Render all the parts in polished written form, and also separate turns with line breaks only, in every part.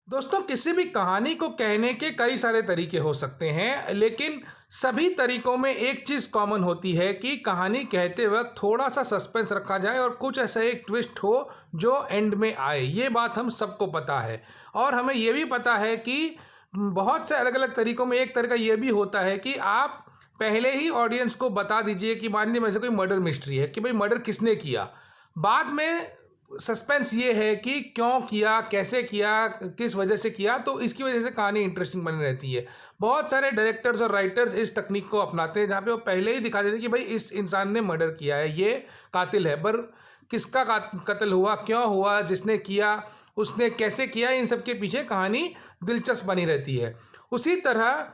दोस्तों, किसी भी कहानी को कहने के कई सारे तरीके हो सकते हैं, लेकिन सभी तरीकों में एक चीज़ कॉमन होती है कि कहानी कहते वक्त थोड़ा सा सस्पेंस रखा जाए और कुछ ऐसा एक ट्विस्ट हो जो एंड में आए। ये बात हम सबको पता है और हमें ये भी पता है कि बहुत से अलग अलग तरीकों में एक तरीका ये भी होता है कि आप पहले ही ऑडियंस को बता दीजिए कि मान लीजिए वैसे कोई मर्डर मिस्ट्री है कि भाई मर्डर किसने किया। बाद में सस्पेंस ये है कि क्यों किया, कैसे किया, किस वजह से किया, तो इसकी वजह से कहानी इंटरेस्टिंग बनी रहती है। बहुत सारे डायरेक्टर्स और राइटर्स इस टेक्निक को अपनाते हैं जहाँ पे वो पहले ही दिखा देते हैं कि भाई इस इंसान ने मर्डर किया है, ये कातिल है, पर किसका कत्ल हुआ, क्यों हुआ, जिसने किया, उसने कैसे किया, इन सब के पीछे कहानी दिलचस्प बनी रहती है। उसी तरह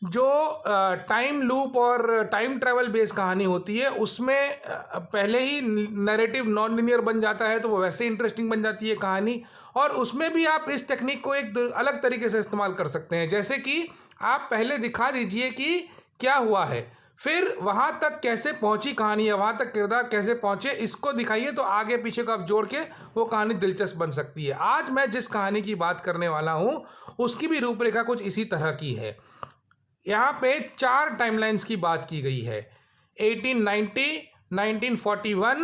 जो टाइम लूप और टाइम ट्रैवल बेस्ड कहानी होती है उसमें पहले ही नैरेटिव नॉन लिनियर बन जाता है, तो वो वैसे इंटरेस्टिंग बन जाती है कहानी। और उसमें भी आप इस टेक्निक को एक अलग तरीके से इस्तेमाल कर सकते हैं, जैसे कि आप पहले दिखा दीजिए कि क्या हुआ है, फिर वहाँ तक कैसे पहुँची कहानी या वहाँ तक किरदार कैसे पहुँचे इसको दिखाइए, तो आगे पीछे को आप जोड़ के वो कहानी दिलचस्प बन सकती है। आज मैं जिस कहानी की बात करने वाला हूँ उसकी भी रूपरेखा कुछ इसी तरह की है। यहाँ पे 4 टाइमलाइंस की बात की गई है: 1890, 1941,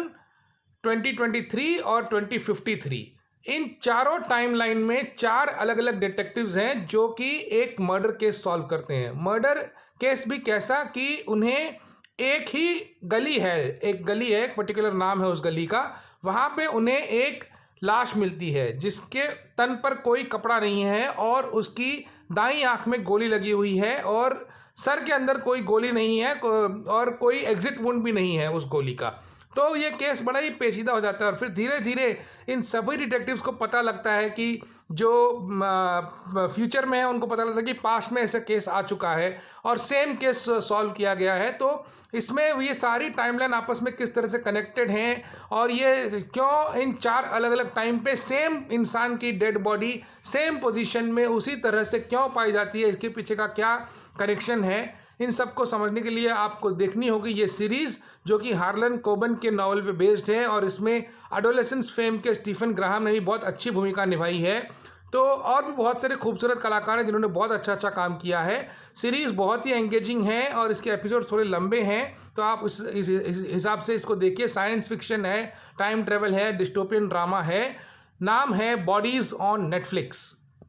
2023 और 2053। इन चारों टाइमलाइन में 4 अलग अलग डिटेक्टिव्स हैं जो कि एक मर्डर केस सॉल्व करते हैं। मर्डर केस भी कैसा कि उन्हें एक ही गली है, एक पर्टिकुलर नाम है उस गली का, वहाँ पे उन्हें एक लाश मिलती है जिसके तन पर कोई कपड़ा नहीं है और उसकी दाईं आंख में गोली लगी हुई है और सर के अंदर कोई गोली नहीं है और कोई एग्जिट वुंड भी नहीं है उस गोली का। तो ये केस बड़ा ही पेचीदा हो जाता है और फिर धीरे धीरे इन सभी डिटेक्टिव्स को पता लगता है कि जो फ्यूचर में है उनको पता लगता है कि पास्ट में ऐसा केस आ चुका है और सेम केस सॉल्व किया गया है। तो इसमें ये सारी टाइमलाइन आपस में किस तरह से कनेक्टेड हैं और ये क्यों इन 4 अलग अलग टाइम पे सेम इंसान की डेड बॉडी सेम पोजीशन में उसी तरह से क्यों पाई जाती है, इसके पीछे का क्या कनेक्शन है, इन सब को समझने के लिए आपको देखनी होगी ये सीरीज़, जो कि हार्लन कोबन के नावल पे बेस्ड है और इसमें एडोलेसेंस फेम के स्टीफन ग्राहम ने भी बहुत अच्छी भूमिका निभाई है। तो और भी बहुत सारे खूबसूरत कलाकार हैं जिन्होंने बहुत अच्छा काम किया है। सीरीज़ बहुत ही एंगेजिंग है और इसके एपिसोड थोड़े लंबे हैं, तो आप इस हिसाब से इसको देखिए। साइंस फिक्शन है, टाइम ट्रेवल है, डिस्टोपियन ड्रामा है। नाम है बॉडीज़ ऑन नेटफ्लिक्स।